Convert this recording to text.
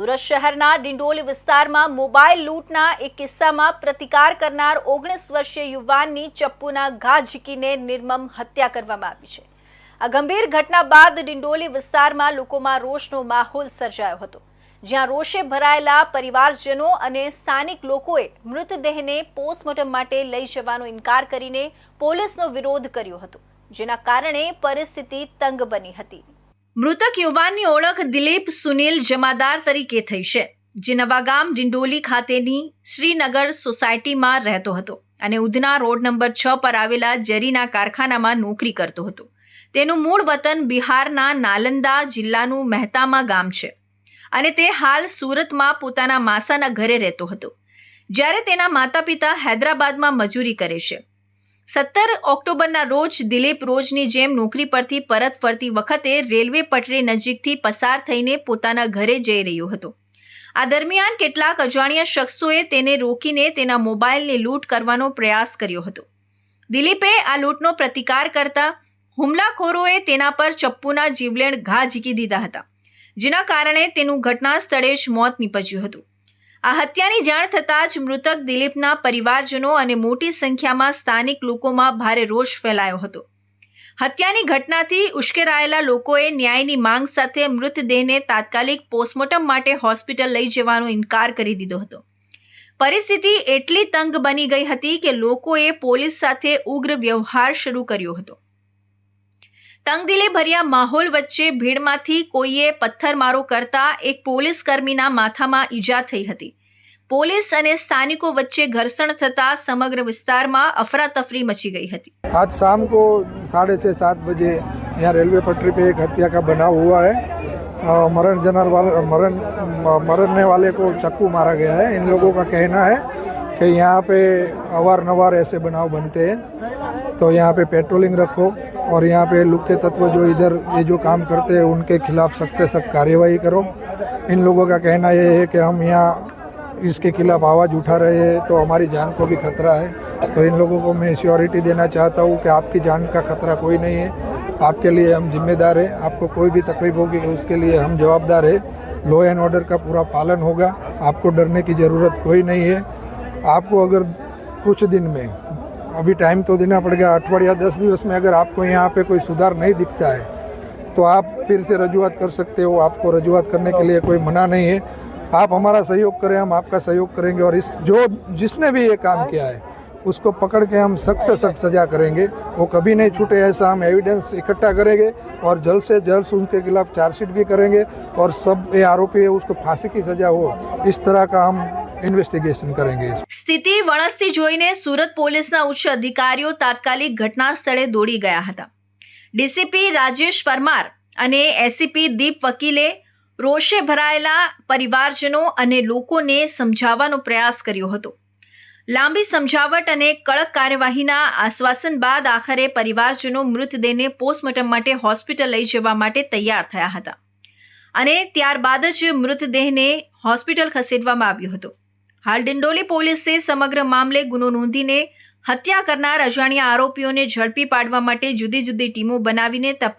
સુરત શહેરના ડિંડોલી વિસ્તારમાં મોબાઈલ લૂંટના એક કિસ્સામાં પ્રતિકાર કરનાર 19 વર્ષીય યુવાનની ચપ્પુના ઘા ઝીકીને નિર્મમ હત્યા કરવામાં આવી છે। આ ગંભીર ઘટના બાદ ડિંડોલી વિસ્તારમાં લોકોમાં રોષનો માહોલ સર્જાયો હતો, જ્યાં રોષે ભરાયેલા પરિવારજનો અને સ્થાનિક લોકોએ મૃતદેહને પોસ્ટમોર્ટમ માટે લઈ જવાનો ઇનકાર કરીને પોલીસનો વિરોધ કર્યો હતો, જેના કારણે પરિસ્થિતિ તંગ બની હતી। મૃતક યુવાનની ઓળખ દિલીપ સુનિલ જમાદાર તરીકે થઈ છે, જે નવાગામ ડિંડોલી ખાતેની શ્રીનગર સોસાયટીમાં રહેતો હતો અને ઉધના રોડ નંબર 6 પર આવેલા જેરીના કારખાનામાં નોકરી કરતો હતો। તેનું મૂળ વતન બિહારના નાલંદા જિલ્લાનું મહેતામા ગામ છે અને તે હાલ સુરતમાં પોતાના માસાના ઘરે રહેતો હતો, જ્યારે તેના માતા પિતા હૈદરાબાદમાં મજૂરી કરે છે। 17 ઓક્ટોબરના રોજ દિલીપ રોજની જેમ નોકરી પરથી પરત ફરતી વખતે રેલવે પટરી નજીકથી પસાર થઈને પોતાના ઘરે જઈ રહ્યો હતો। આ દરમિયાન કેટલાક અજાણ્યા શખ્સોએ તેને રોકીને તેના મોબાઈલની લૂંટ કરવાનો પ્રયાસ કર્યો હતો। દિલીપે આ લૂંટનો પ્રતિકાર કરતા હુમલાખોરોએ તેના પર ચપ્પુના જીવલેણ ઘા ઝીકી દીધા હતા, જેના કારણે તેનું ઘટના સ્થળે જ મોત નીપજ્યું હતું। આ હત્યાની જાણ થતાં જ મૃતક દિલીપના પરિવારજનો અને મોટી સંખ્યામાં સ્થાનિક લોકોમાં ભારે રોષ ફેલાયો હતો। હત્યાની ઘટનાથી ઉશ્કેરાયેલા લોકોએ ન્યાયની માંગ સાથે મૃતદેહને તાત્કાલિક પોસ્ટમોર્ટમ માટે હોસ્પિટલ લઈ જવાનો ઇનકાર કરી દીધો હતો। પરિસ્થિતિ એટલી તંગ બની ગઈ હતી કે લોકોએ પોલીસ સાથે ઉગ્ર વ્યવહાર શરૂ કર્યો હતો। તંગદિલી ભર્યા માહોલ વચ્ચે ભીડમાંથી કોઈએ પથ્થરમારો કરતા એક પોલીસ કર્મીના માથામાં ઈજા થઈ હતી। પોલીસ અને સ્થાનિકો વચ્ચે ઘર્ષણ થતા સમગ્ર વિસ્તારમાં અફરાતફરી मची गई હતી। आज शाम को 6:30-7 बजे यहाँ रेलवे पटरी पे एक हत्या का बनाव हुआ है। मरने वाले को चक्कू मारा गया है। इन लोगों का कहना है कि यहाँ पे अवारनवार ऐसे बनाव बनते हैं, तो यहाँ पे पेट्रोलिंग रखो और यहाँ पे लुक्के तत्व जो इधर ये जो काम करते हैं उनके खिलाफ सख्त से सख्त कार्यवाही करो। इन लोगों का कहना ये है कि हम यहाँ इसके खिलाफ आवाज़ उठा रहे हैं तो हमारी जान को भी खतरा है, तो इन लोगों को मैं श्योरिटी देना चाहता हूँ कि आपकी जान का खतरा कोई नहीं है, आपके लिए हम जिम्मेदार हैं, आपको कोई भी तकलीफ होगी तो उसके लिए हम जवाबदार है। लॉ एंड ऑर्डर का पूरा पालन होगा, आपको डरने की ज़रूरत कोई नहीं है। आपको अगर कुछ दिन में, अभी टाइम तो देना पड़ेगा, 8 या 10 दिवस में अगर आपको यहाँ पे कोई सुधार नहीं दिखता है तो आप फिर से रजूआत कर सकते हो। आपको रजूआत करने के लिए कोई मना नहीं है। आप हमारा सहयोग करें, हम आपका सहयोग करेंगे और जिसने भी ये काम किया है उसको पकड़ के हम सख्त से सख्त सजा करेंगे। वो कभी नहीं छूटे, ऐसा हम एविडेंस इकट्ठा करेंगे और जल्द से जल्द उनके खिलाफ चार्जशीट भी करेंगे और सब ये आरोपी है उसको फांसी की सजा हो, इस तरह का हम इन्वेस्टिगेशन करेंगे। સ્થિતિ વણસતી જોઈને સુરત પોલીસના ઉચ્ચ અધિકારીઓ તાત્કાલિક ઘટના સ્થળે દોડી ગયા હતા। ડીસીપી રાજેશ પરમાર અને એસીપી દીપ વકીલે રોષે ભરાયેલા પરિવારજનો અને લોકોને સમજાવવાનો પ્રયાસ કર્યો હતો। લાંબી સમજાવટ અને કડક કાર્યવાહીના આશ્વાસન બાદ આખરે પરિવારજનો મૃતદેહને પોસ્ટમોર્ટમ માટે હોસ્પિટલ લઈ જવા માટે તૈયાર થયા હતા અને ત્યારબાદ જ મૃતદેહને હોસ્પિટલ ખસેડવામાં આવ્યો હતો। હાલ ડિંડોલી પોલીસે સમગ્ર મામલે ગુનો નોંધીને હત્યા કરનાર અજાણ્યા આરોપીઓને ઝડપી પાડવા માટે જુદી જુદી ટીમો બનાવીને તપાસ